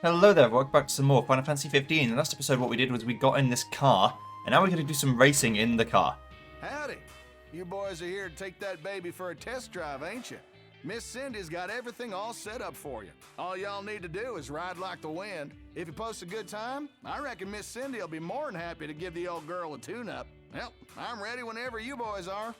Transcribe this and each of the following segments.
Hello there, welcome back to some more Final Fantasy 15. In the last episode what we did was we got in this car, and now we're going to do some racing in the car. Howdy. You boys are here to take that baby for a test drive, ain't you? Miss Cindy's got everything all set up for you. All y'all need to do is ride like the wind. If you post a good time, I reckon Miss Cindy will be more than happy to give the old girl a tune-up. Well, I'm ready whenever you boys are.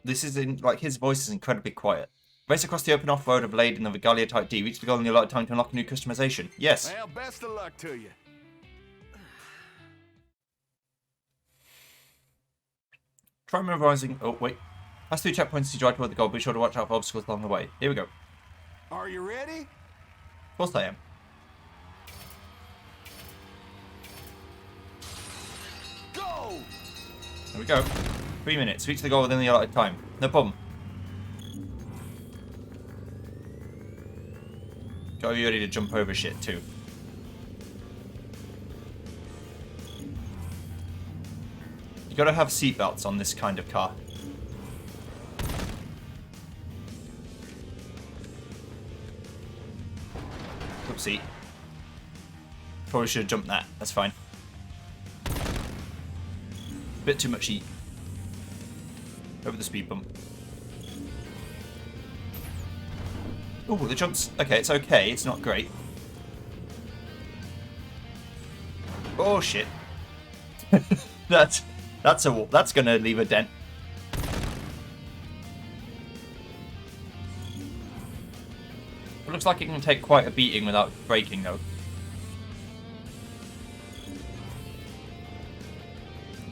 This is his voice is incredibly quiet. Race across the open off-road of Blade in the Regalia Type D. Reach the goal in your allotted time to unlock a new customization. Yes. Well, best of luck to you. Try memorizing. Oh, wait. Pass through checkpoints as you drive toward the goal. Be sure to watch out for obstacles along the way. Here we go. Are you ready? Of course I am. Go! There we go. 3 minutes. Reach the goal within the allotted time. No problem. Got you ready to jump over shit too. You gotta have seatbelts on this kind of car. Oopsie. Probably should have jumped that. That's fine. Bit too much heat. Over the speed bump. Oh, the jumps. Okay, it's okay. It's not great. Oh shit. that's gonna leave a dent. It looks like it can take quite a beating without breaking though.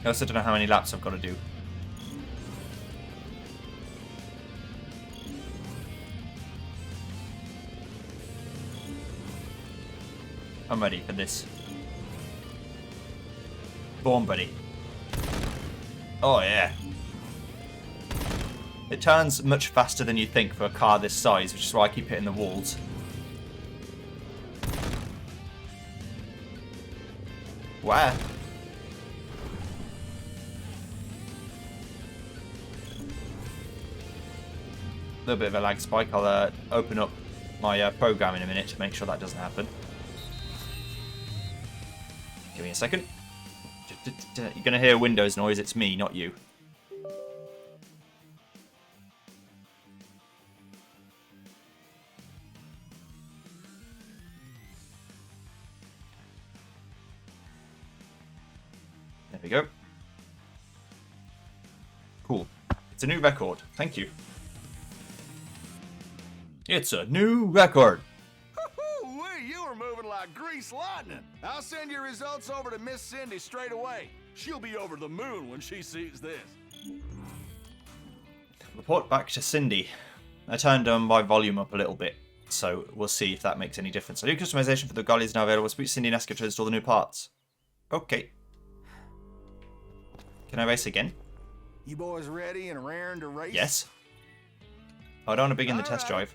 I also don't know how many laps I've got to do. I'm ready for this. Born buddy. Oh yeah. It turns much faster than you'd think for a car this size, which is why I keep hitting the walls. Wow. A little bit of a lag spike. I'll open up my program in a minute to make sure that doesn't happen. Give me a second. You're going to hear Windows noise. It's me, not you. There we go. Cool. It's a new record. Thank you. It's a new record. You were moving like grease lightning. I'll send your results over to Miss Cindy straight away. She'll be over the moon when she sees this. Report back to Cindy. I turned my volume up a little bit, so we'll see if that makes any difference. A new customization for the Regalia is now available. Speak to Cindy and ask her to install the new parts. Okay. Can I race again? You boys ready and raring to race? Yes. I don't want to begin the test drive.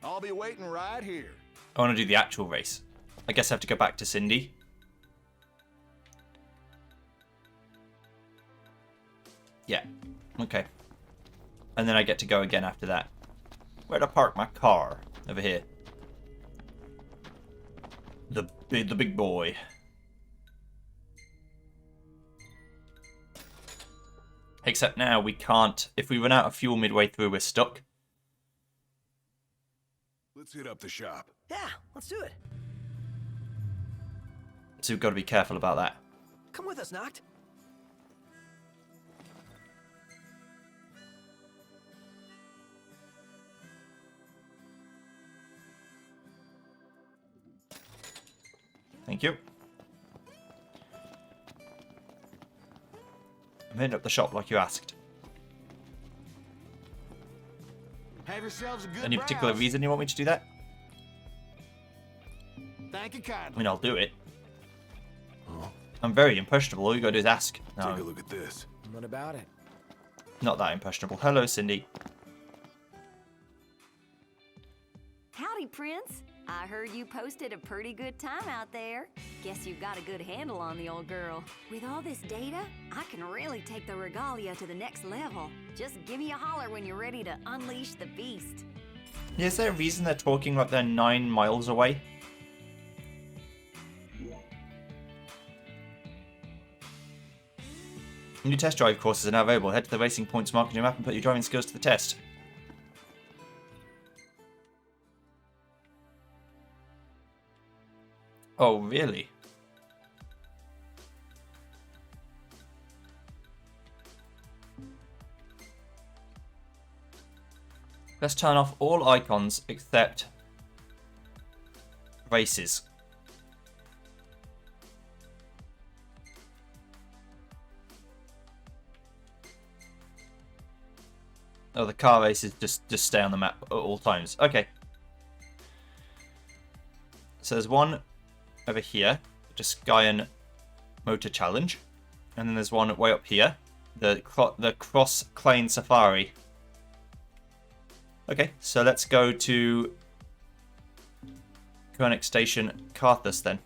I'll be waiting right here. I want to do the actual race. I guess I have to go back to Cindy. Yeah. Okay. And then I get to go again after that. Where to park my car? Over here. The big boy. Except now we can't. If we run out of fuel midway through, we're stuck. Let's hit up the shop. Yeah, let's do it. So we've got to be careful about that. Come with us, Noct. Thank you. I'm heading up the shop like you asked. Have yourselves a good Any particular browse. reason you want me to do that? Thank you I kindly. mean, I'll do it. Huh? I'm very impressionable. All you gotta do is ask. Take a No, look at this. What about it? not that impressionable. Hello, Cindy. Howdy, Prince. I heard you posted a pretty good time out there. Guess you've got a good handle on the old girl. With all this data, I can really take the Regalia to the next level. Just give me a holler when you're ready to unleash the beast. Is there a reason they're talking like they're 9 miles away? New test drive courses are now available. Head to the racing points marked on your map and put your driving skills to the test. Oh, really? Let's turn off all icons except races. Oh, the car races just stay on the map at all times. Okay. So there's one over here, just Skyan Motor Challenge, and then there's one way up here, the Cross Klein Safari. Okay, so let's go to Koenig Station Carthus then.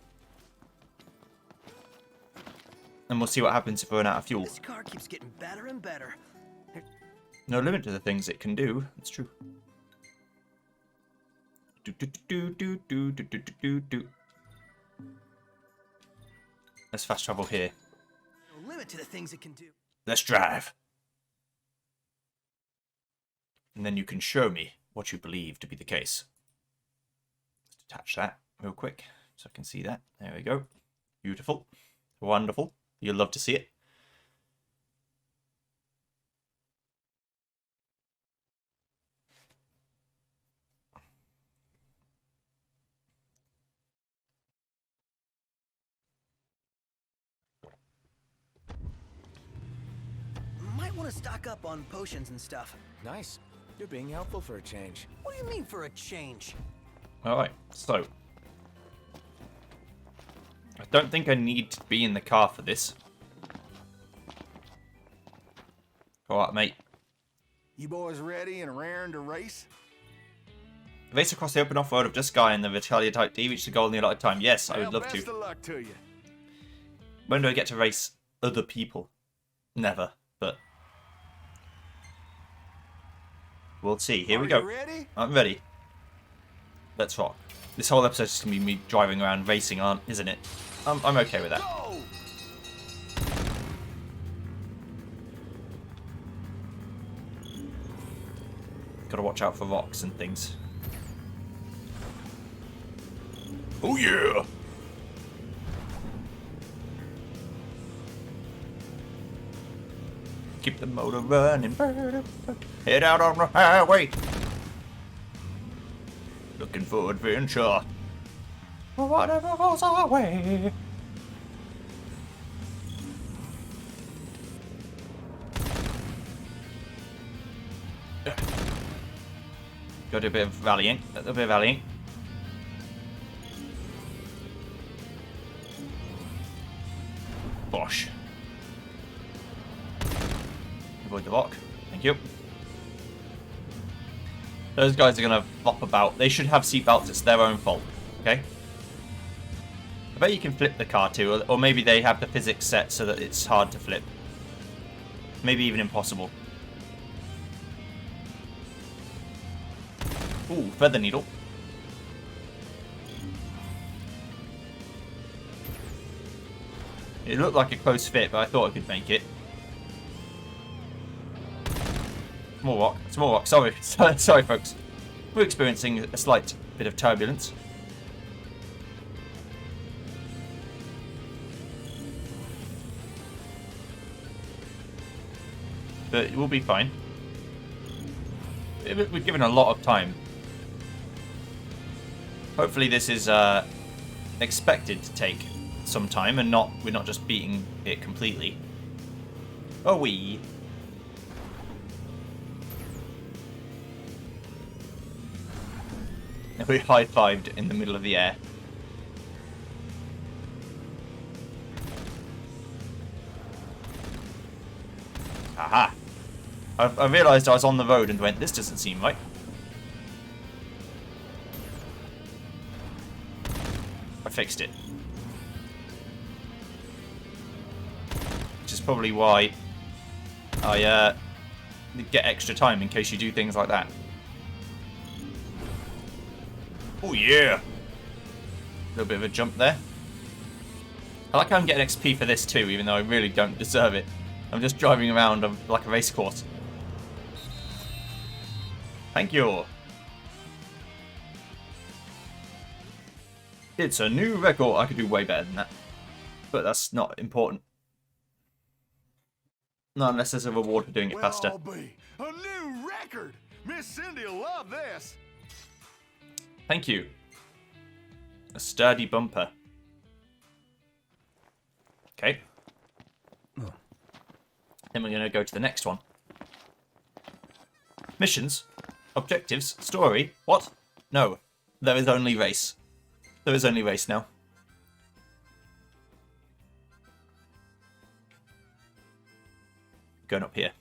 And we'll see what happens if we run out of fuel. This car keeps getting better and better. No limit to the things it can do. That's true. Let's fast travel here. No limit to the things it can do. Let's drive. And then you can show me what you believe to be the case. Let's detach that real quick so I can see that. There we go. Beautiful. Wonderful. You'll love to see it. Might want to stock up on potions and stuff. Nice. You're being helpful for a change. What do you mean for a change? Alright, so. I don't think I need to be in the car for this. Alright, mate. You boys ready and raring to race? Race across the open off-road of Just Sky in the Vitalia Type D, reach the goal in the allotted time. Yes, I would love Best to. of luck to you. When do I get to race other people? Never, but we'll see. Here we go. You ready? I'm ready. Let's rock. This whole episode is going to be me driving around racing, isn't it? I'm okay with that. Go! Gotta watch out for rocks and things. Oh yeah! Keep the motor running. Head out on the highway. Looking for adventure. Whatever goes our way. Got a bit of rallying. A bit of rallying. Bosh. Avoid the rock. Thank you. Those guys are going to flop about. They should have seatbelts. It's their own fault. Okay? I bet you can flip the car too. Or maybe they have the physics set so that it's hard to flip. Maybe even impossible. Ooh, feather needle. It looked like a close fit, but I thought I could make it. Small rock. Small rock. Sorry. Sorry, folks. We're experiencing a slight bit of turbulence. But it will be fine. We're given a lot of time. Hopefully this is expected to take some time and we're not just beating it completely. Oh, we high-fived in the middle of the air. Aha! I realised I was on the road and went, this doesn't seem right. I fixed it. Which is probably why I get extra time in case you do things like that. Oh yeah! A little bit of a jump there. I like how I'm getting XP for this too, even though I really don't deserve it. I'm just driving around like a race course. Thank you. It's a new record. I could do way better than that. But that's not important. Not unless there's a reward for doing it faster. I'll be a new record. Miss Cindy will love this. Thank you. A sturdy bumper. Okay. Then we're going to go to the next one. Missions. Objectives. Story. What? No. There is only race. There is only race now. Going up here.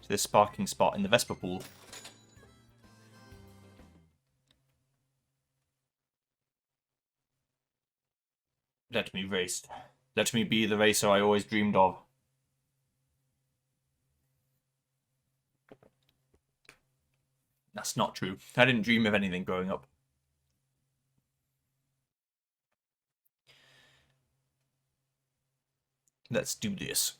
To this parking spot in the Vespa pool. Let me race. Let me be the racer I always dreamed of. That's not true. I didn't dream of anything growing up. Let's do this.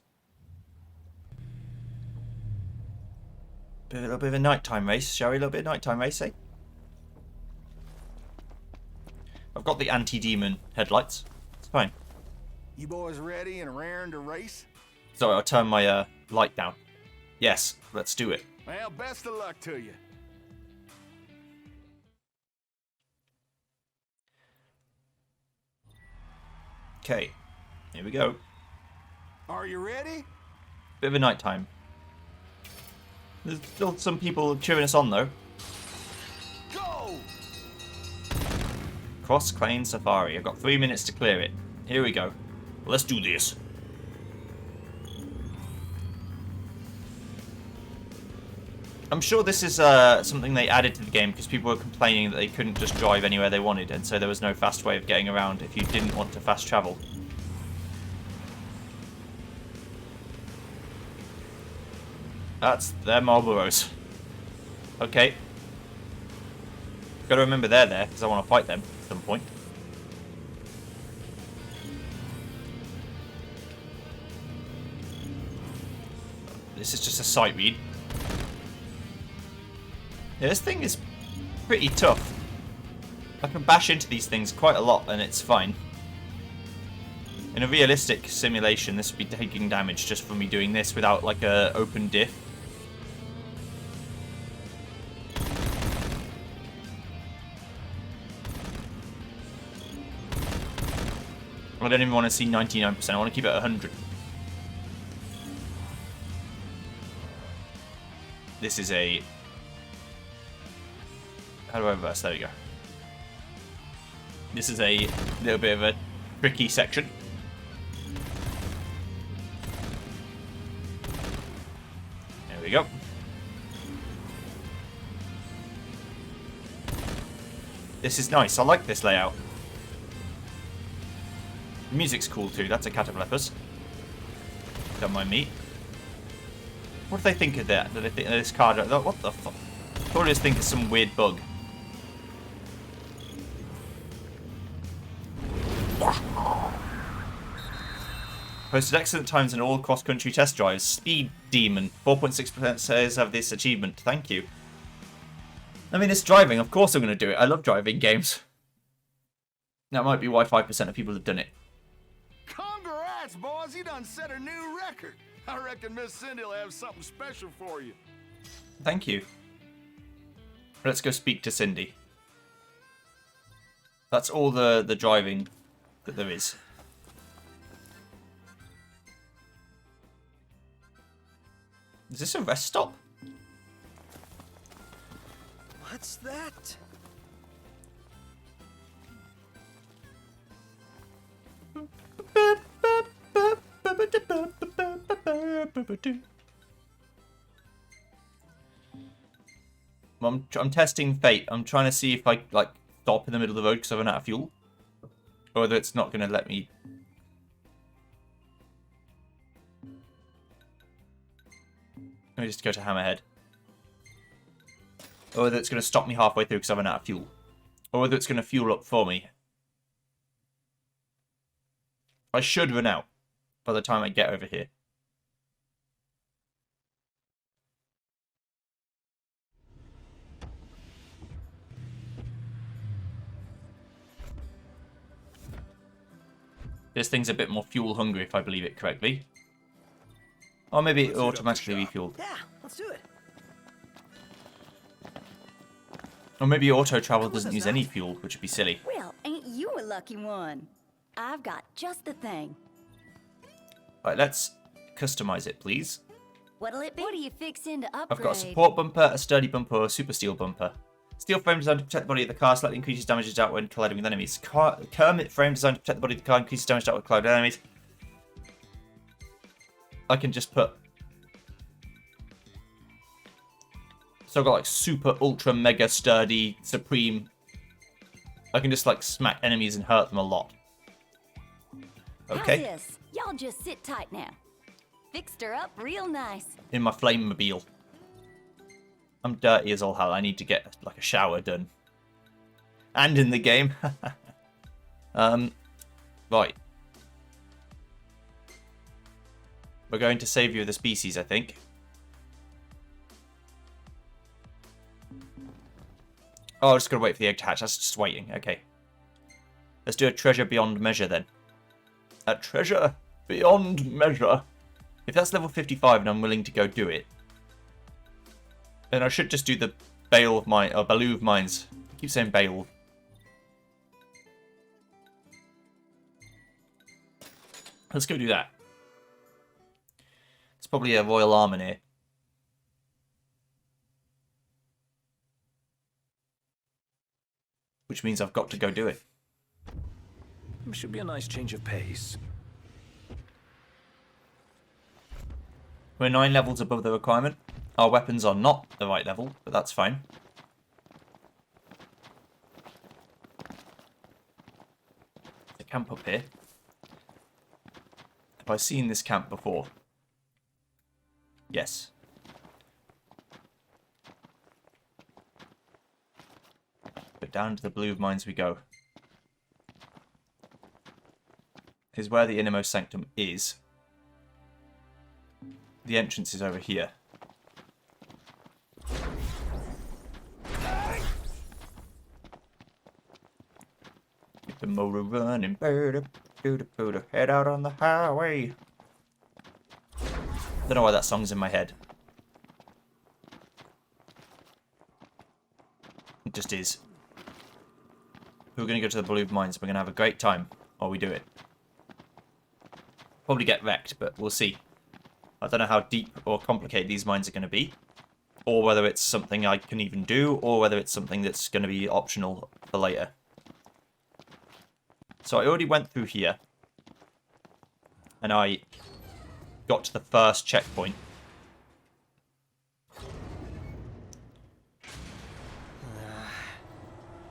A little bit of a nighttime race, shall we? A little bit of nighttime race, eh? I've got the anti-demon headlights. It's fine. You boys ready and raring to race? Sorry, I'll turn my light down. Yes, let's do it. Well, best of luck to you. Okay, here we go. Are you ready? Bit of a nighttime. There's still some people cheering us on though. Go! Cross Clane Safari. I've got 3 minutes to clear it. Here we go. Let's do this. I'm sure this is something they added to the game because people were complaining that they couldn't just drive anywhere they wanted, and so there was no fast way of getting around if you didn't want to fast travel. That's their Marlboros. Okay. Got to remember they're there because I want to fight them at some point. This is just a sight read. Yeah, this thing is pretty tough. I can bash into these things quite a lot and it's fine. In a realistic simulation, this would be taking damage just from me doing this without like a open diff. I don't even want to see 99%, I want to keep it at 100. This is a... How do I reverse? There we go. This is a little bit of a tricky section. There we go. This is nice. I like this layout. The music's cool too. That's a Cataplepus. Don't mind me. What do they think of that? Do they think of this card? What the fuck? Probably just think it's some weird bug. Posted excellent times in all cross-country test drives. Speed Demon. 4.6% says have this achievement. Thank you. I mean, it's driving. Of course I'm going to do it. I love driving games. That might be why 5% of people have done it. Congrats, boys. You done set a new record. I reckon Miss Cindy will have something special for you. Thank you. Let's go speak to Cindy. That's all the driving that there is. Is this a rest stop? What's that? I'm testing fate. I'm trying to see if I like stop in the middle of the road because I've run out of fuel, or whether it's not going to let me. Let me just go to Hammerhead. Or whether it's going to stop me halfway through because I've run out of fuel, or whether it's going to fuel up for me. I should run out. by the time I get over here. This thing's a bit more fuel hungry, if I believe it correctly. Or maybe it automatically refueled. Yeah, let's do it. Or maybe auto travel doesn't that's use any fuel, which would be silly. Well, ain't you a lucky one? I've got just the thing. Right, let's customize it, please. What'll it be? What are you fixing to upgrade? I've got a support bumper, a sturdy bumper, or a super steel bumper. Steel frame designed to protect the body of the car, slightly increases damage dealt when colliding with enemies. Kermit frame designed to protect the body of the car, increases damage dealt when colliding with enemies. I can just put... So I've got like super, ultra, mega, sturdy, supreme. I can just like smack enemies and hurt them a lot. Okay. How's this? Y'all just sit tight now. Fixed her up real nice. In my flame-mobile. I'm dirty as all hell. I need to get like a shower done. And in the game. Right. We're going to save you of the species, I think. Oh, I'm just going to wait for the egg to hatch. That's just waiting. Okay. Let's do a treasure beyond measure then. A treasure beyond measure. If that's level 55 and I'm willing to go do it, then I should just do the bale of mine, or Baloo of mines. I keep saying bale. Let's go do that. It's probably a royal armor here. Which means I've got to go do it. Should be a nice change of pace. We're 9 levels above the requirement. Our weapons are not the right level, but that's fine. The camp up here. Have I seen this camp before? Yes. But down to the blue mines we go. Is where the innermost sanctum is. The entrance is over here. Keep the motor running, head out on the highway. Don't know why that song's in my head. It just is. We're going to go to the blue mines. We're going to have a great time while we do it. Probably get wrecked, but we'll see. I don't know how deep or complicated these mines are going to be, or whether it's something I can even do, or whether it's something that's going to be optional for later. So I already went through here, and I got to the first checkpoint.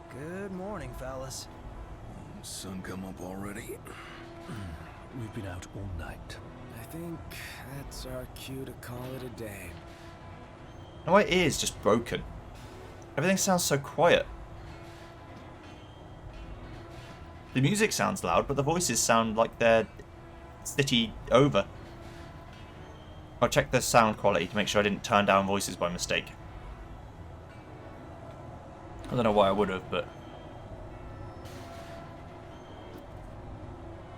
Good morning, fellas. Sun come up already? We've been out all night. I think that's our cue to call it a day. And my ear's just broken. Everything sounds so quiet. The music sounds loud, but the voices sound like they're city over. I'll check the sound quality to make sure I didn't turn down voices by mistake. I don't know why I would have, but...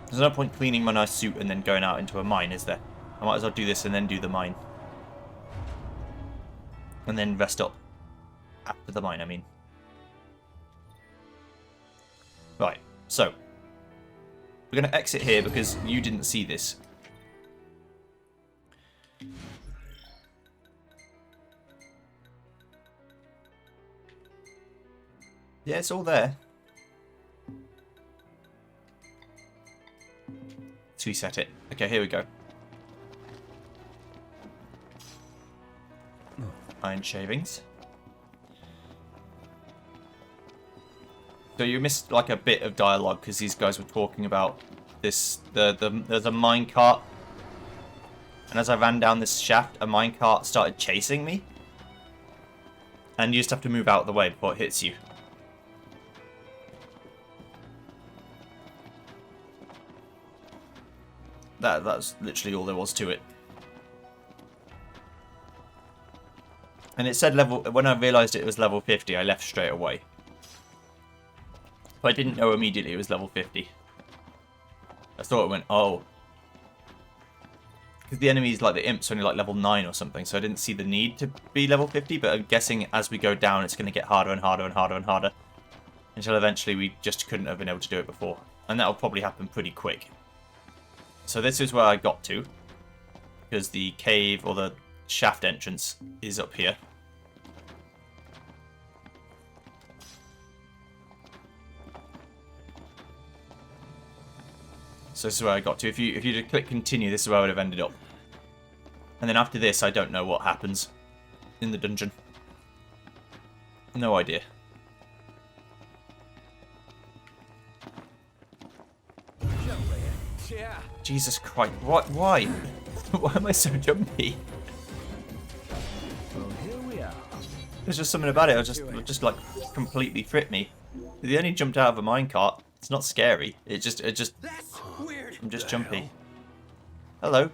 There's no point cleaning my nice suit and then going out into a mine, is there? I might as well do this and then do the mine. And then rest up. After the mine, I mean. Right, so. We're going to exit here because you didn't see this. Yeah, it's all there. Let's reset it. Okay, here we go. Iron shavings. So you missed like a bit of dialogue because these guys were talking about this. There's a minecart, and as I ran down this shaft, a minecart started chasing me, and you just have to move out of the way before it hits you. That's literally all there was to it. And it said level... When I realised it was level 50, I left straight away. But I didn't know immediately it was level 50. I thought it went, oh. Because the enemies, like the imps, are only like level 9 or something, so I didn't see the need to be level 50, but I'm guessing as we go down, it's going to get harder and harder and harder and harder. Until eventually we just couldn't have been able to do it before. And that'll probably happen pretty quick. So this is where I got to. Because the cave, or the shaft entrance, is up here. So this is where I got to. If you did click continue, this is where I would have ended up. And then after this, I don't know what happens in the dungeon. No idea. Yeah. Jesus Christ! What? Why? Why am I so jumpy? Well, here we are. There's just something about it. It just like completely fripped me. He only jumped out of a minecart. It's not scary. It just. That's weird. I'm just jumpy. Hello,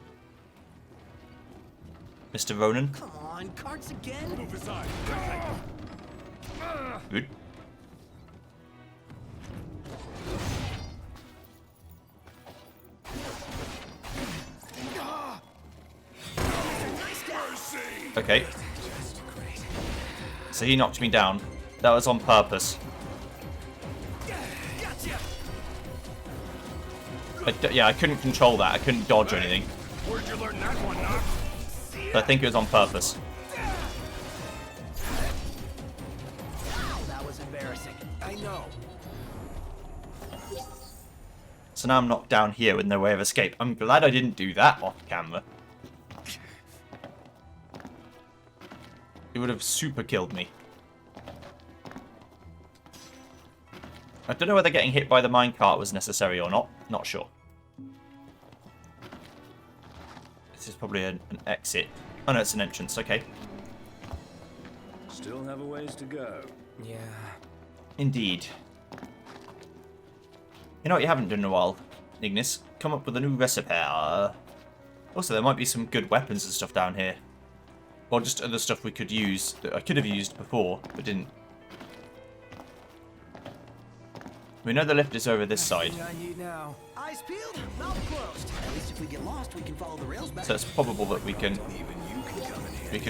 Mr. Ronan. Come on, carts again? Move aside. Good. Okay. So he knocked me down. That was on purpose. Yeah, I couldn't control that. I couldn't dodge or anything. Where'd you learn that one, Knox? But I think it was on purpose. That was embarrassing. I know. So now I'm knocked down here with no way of escape. I'm glad I didn't do that off camera. It would have super killed me. I don't know whether getting hit by the minecart was necessary or not. Not sure. This is probably an exit. Oh no, it's an entrance. Okay. Still have a ways to go. Yeah. Indeed. You know what you haven't done in a while, Ignis? Come up with a new recipe. Also, there might be some good weapons and stuff down here. Or just other stuff we could use that I could have used before, but didn't. We know the lift is over this side. I need now. Eyes peeled, mouth closed. At least if we get lost, we can follow the rails back. So it's probable that we can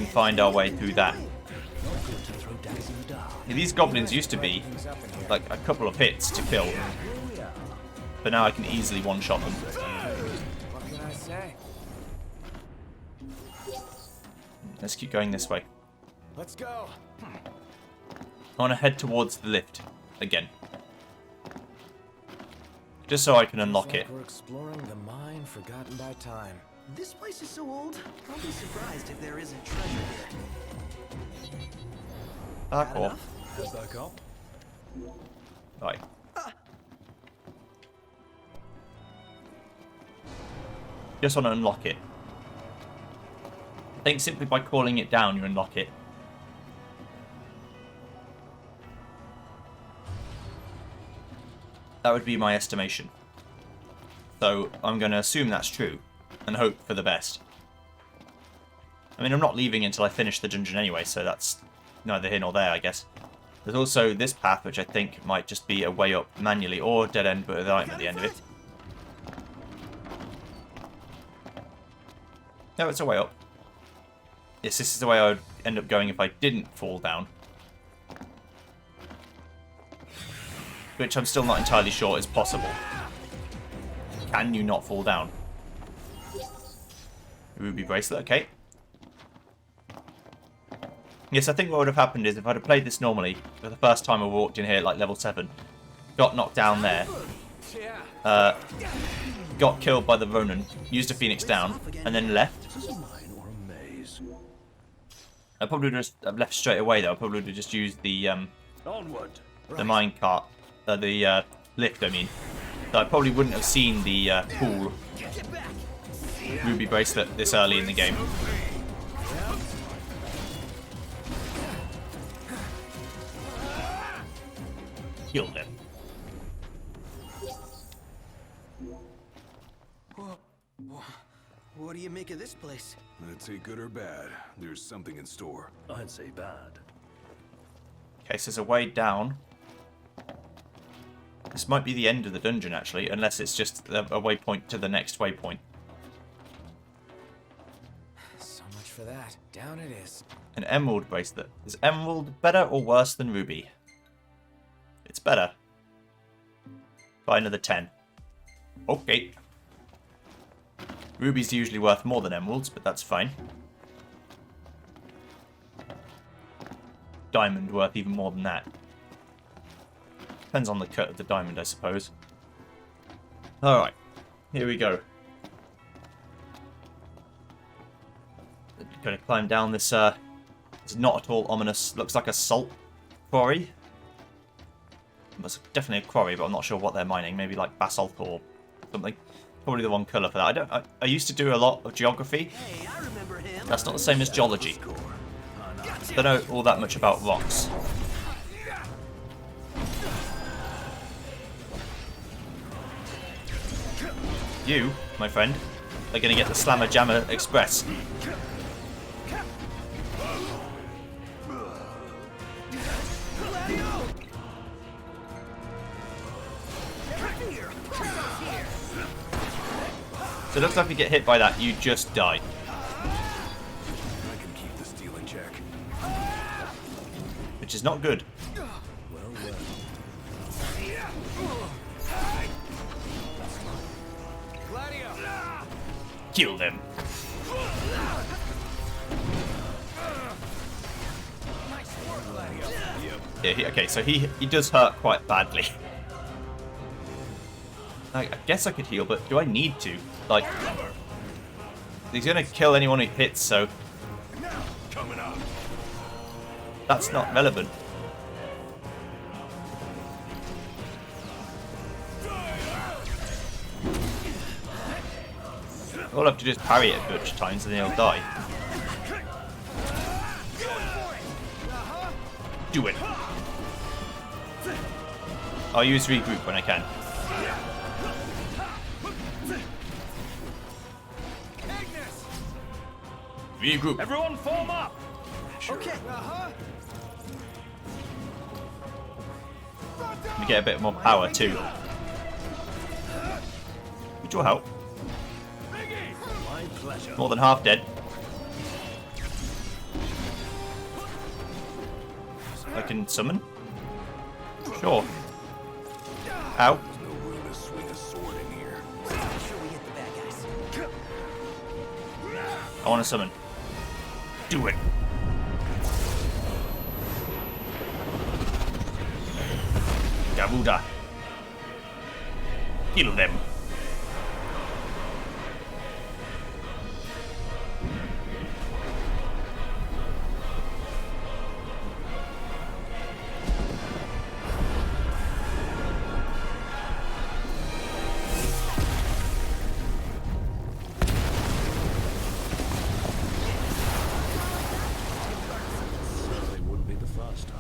find our way through that. Yeah, these goblins used to be like a couple of hits to kill, but now I can easily one-shot them. What can I say? Let's keep going this way. Let's go. I want to head towards the lift again, just so I can unlock it. We're exploring the mine forgotten by time. This place is so old, I'll be surprised if there isn't treasure here. Back off. Head back up. Right. Just want to unlock it. I think simply by calling it down, you unlock it. That would be my estimation. So I'm going to assume that's true and hope for the best. I mean, I'm not leaving until I finish the dungeon anyway, so that's neither here nor there, I guess. There's also this path, which I think might just be a way up manually, or dead end, but with an item at the end of it. No, it's a way up. Yes, this is the way I would end up going if I didn't fall down. Which I'm still not entirely sure is possible. Can you not fall down? Ruby bracelet, okay. Yes, I think what would have happened is if I'd have played this normally, for the first time I walked in here at like level 7, got knocked down there, got killed by the Ronin, used a Phoenix down, and then left. Is this a mine or a maze? I probably would have left straight away though. I probably would have just used the Onward. minecart, the lift. I mean, so I probably wouldn't have seen the cool ruby bracelet this early in the game. Kill them. what do you make of this place? Let's say good or bad. There's something in store. I'd say bad. Okay, so there's a way down. This might be the end of the dungeon, actually, unless it's just a waypoint to the next waypoint. So much for that. Down it is. An emerald bracelet. Is emerald better or worse than ruby? It's better. Buy another 10. Okay. Ruby's usually worth more than emeralds, but that's fine. Diamond worth even more than that. Depends on the cut of the diamond, I suppose. Alright. Here we go. Gonna climb down this, it's not at all ominous. Looks like a salt quarry. It's definitely a quarry, but I'm not sure what they're mining. Maybe like basalt or something. Probably the wrong colour for that. I used to do a lot of geography. Hey, I remember him. That's not the same as geology. Don't know all that much about rocks. You, my friend, are going to get the Slammer Jammer Express. So it looks like if you get hit by that, you just die. I can keep the steel in check. Which is not good. Kill them. Yeah, okay, so he does hurt quite badly. I guess I could heal, but do I need to? Like, he's gonna kill anyone who hits, so that's not relevant. All I have to do is parry it a bunch of times and then he'll die. Do it. I'll use regroup when I can. Regroup. Everyone form up! Okay. We get a bit more power too. Which will help. My pleasure. More than half dead. I can summon? Sure. Ow. There's no room to swing a sword in here. Make sure we hit the bad guys. I want to summon. Do it. Garuda. Kill them. Certainly wouldn't be the first time.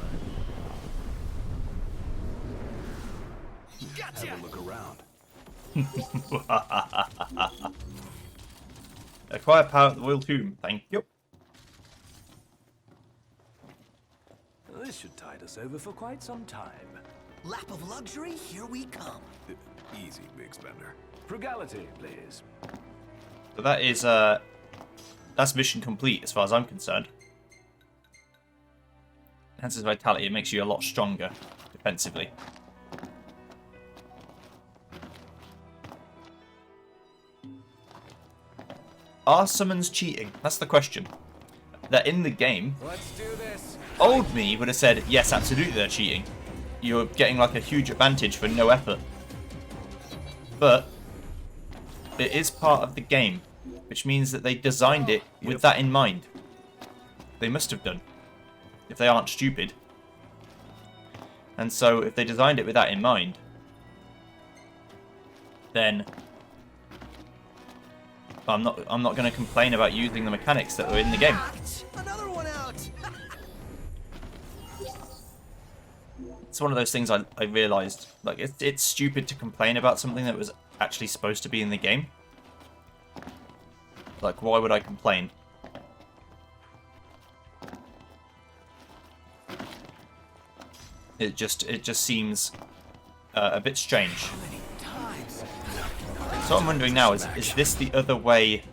Have a look around. Acquire power at the Royal Tomb. Thank you. This should tide us over for quite some time. Lap of luxury, here we come. Easy, big spender. Frugality, please. So that is that's mission complete as far as I'm concerned. Enhances vitality. It makes you a lot stronger defensively. Are summons cheating? That's the question. They're in the game. Let's do this. Old me would have said, yes, absolutely they're cheating. You're getting like a huge advantage for no effort. But it is part of the game, which means that they designed it with that in mind. They must have done, if they aren't stupid. And so if they designed it with that in mind, then I'm not going to complain about using the mechanics that were in the game. Another one out. It's one of those things I realised, like, it's stupid to complain about something that was actually supposed to be in the game. Like, why would I complain? It just seems a bit strange. So what I'm wondering now is this the other way?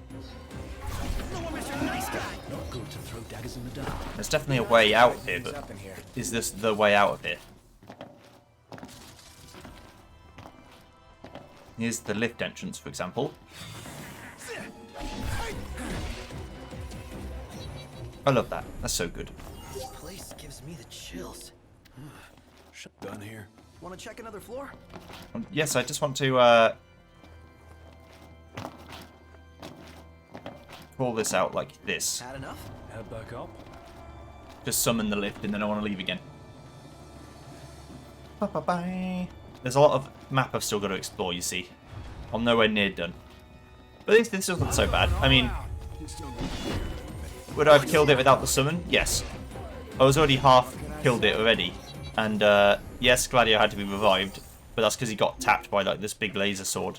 There's definitely a way out of here, but is this the way out of here? Here's the lift entrance, for example. I love that. That's so good. This place gives me the chills. Done here. Want to check another floor? Yes, I just want to pull this out like this. Had enough? Head back up. Just summon the lift and then I want to leave again. Bye-bye-bye. There's a lot of map I've still got to explore, you see. I'm nowhere near done. But this isn't so bad. I mean, would I have killed it without the summon? Yes. I was already half killed it already. And yes, Gladio had to be revived, but that's because he got tapped by like this big laser sword.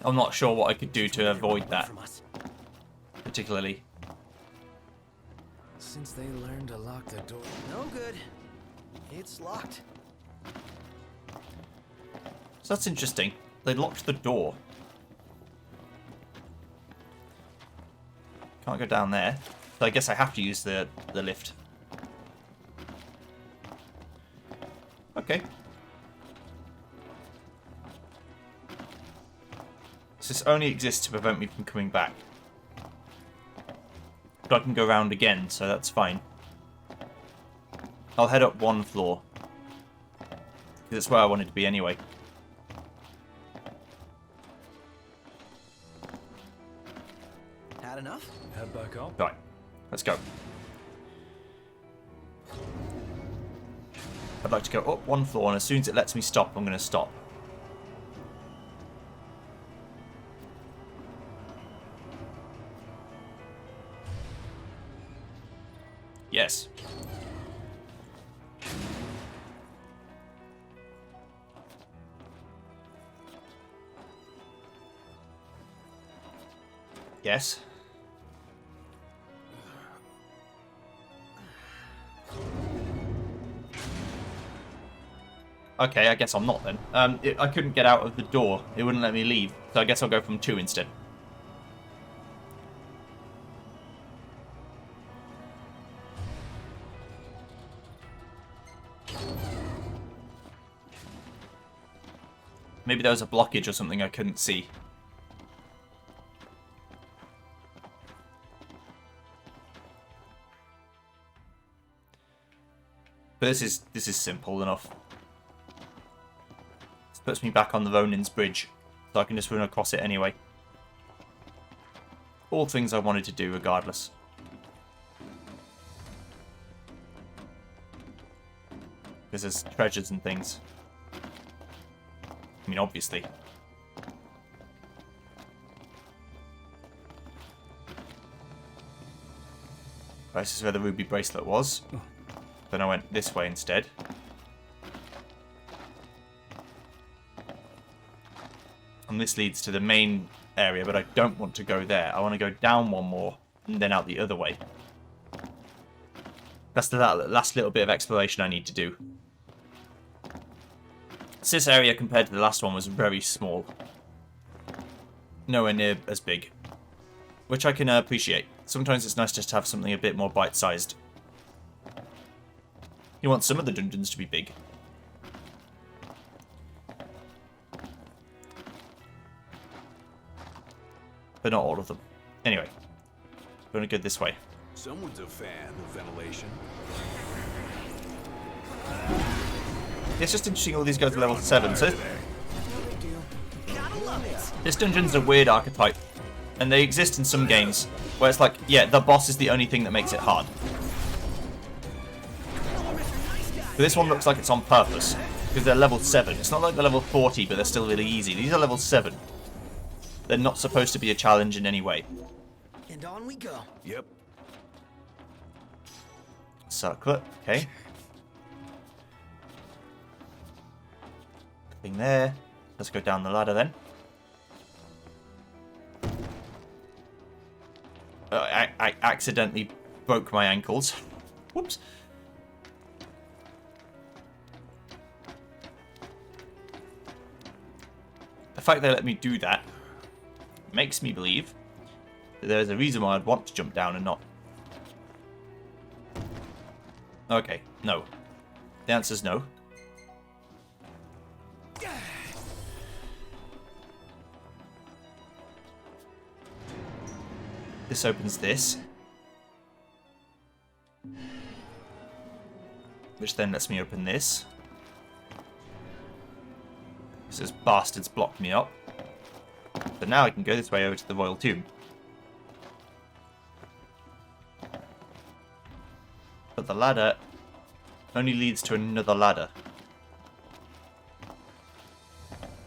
I'm not sure what I could do to avoid that, particularly. Since they learned to lock the door. No good. It's locked. So that's interesting. They locked the door. Can't go down there. So I guess I have to use the lift. Okay. So this only exists to prevent me from coming back. But I can go around again, so that's fine. I'll head up one floor. Because it's where I wanted to be anyway. Had enough? Head back up. Right. Let's go. I'd like to go up one floor, and as soon as it lets me stop, I'm going to stop. Yes. Yes. Okay, I guess I'm not then. I couldn't get out of the door. It wouldn't let me leave. So I guess I'll go from 2 instead. Maybe there was a blockage or something I couldn't see. But this is simple enough. This puts me back on the Ronin's bridge, so I can just run across it anyway. All things I wanted to do regardless. Because there's treasures and things. I mean, obviously. Right, this is where the ruby bracelet was. Then I went this way instead. And this leads to the main area, but I don't want to go there. I want to go down one more, and then out the other way. That's the last little bit of exploration I need to do. So this area, compared to the last one, was very small. Nowhere near as big. Which I can appreciate. Sometimes it's nice just to have something a bit more bite-sized. You want some of the dungeons to be big. But not all of them. Anyway. We're going to go this way. Someone's a fan of ventilation. It's just interesting all these go to level 7. So this dungeon's a weird archetype. And they exist in some games. Where it's like, yeah, the boss is the only thing that makes it hard. But this one looks like it's on purpose. Because they're level 7. It's not like they're level 40, but they're still really easy. These are level 7. They're not supposed to be a challenge in any way. And on we go. Yep. Circlet, okay. Thing there. Let's go down the ladder then. I accidentally broke my ankles. Whoops. The fact they let me do that makes me believe that there's a reason why I'd want to jump down and not. Okay, no. The answer's no. This opens this. Which then lets me open this. Those bastards blocked me up. But now I can go this way over to the royal tomb. But the ladder only leads to another ladder.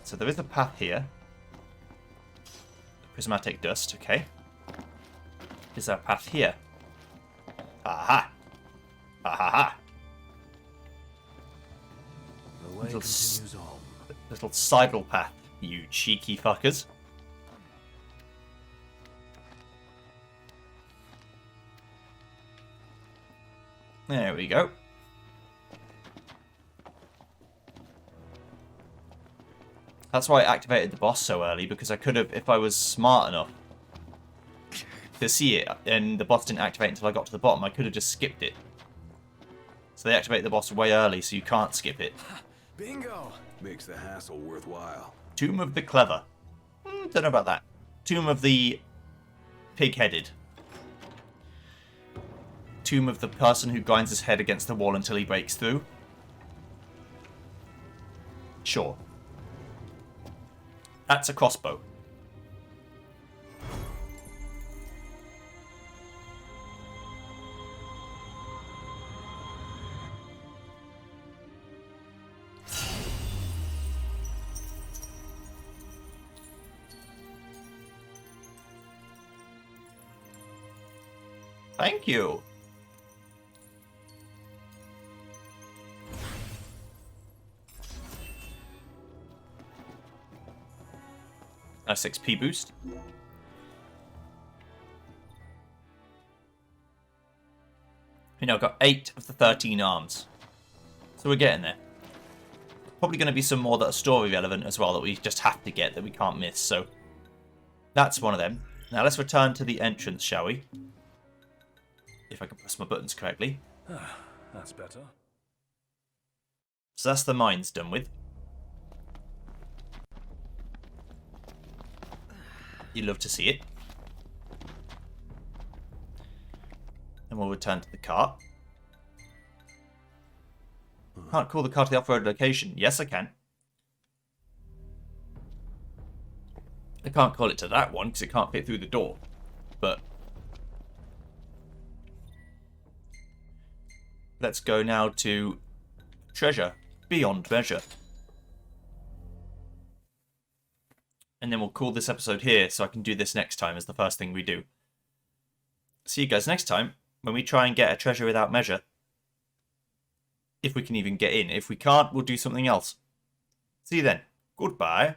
So there is a path here. Prismatic dust, okay. Is there a path here? Aha! Aha! The way continues on. Little sidle path, you cheeky fuckers. There we go. That's why I activated the boss so early, because I could have, if I was smart enough to see it, and the boss didn't activate until I got to the bottom, I could have just skipped it. So they activate the boss way early, so you can't skip it. Bingo! Makes the hassle worthwhile. Tomb of the Clever. Don't know about that. Tomb of the Pig-Headed. Tomb of the person who grinds his head against the wall until he breaks through. Sure. That's a crossbow. Thank you. Nice XP boost. You know, I've got 8 of the 13 arms. So we're getting there. Probably going to be some more that are story relevant as well that we just have to get, that we can't miss. So that's one of them. Now let's return to the entrance, shall we? If I can press my buttons correctly. That's better. So that's the mines done with. You'd love to see it. And we'll return to the cart. Can't call the car to the off-road location. Yes, I can. I can't call it to that one because it can't fit through the door. But let's go now to treasure beyond measure. And then we'll call this episode here so I can do this next time as the first thing we do. See you guys next time when we try and get a treasure without measure. If we can even get in. If we can't, we'll do something else. See you then. Goodbye.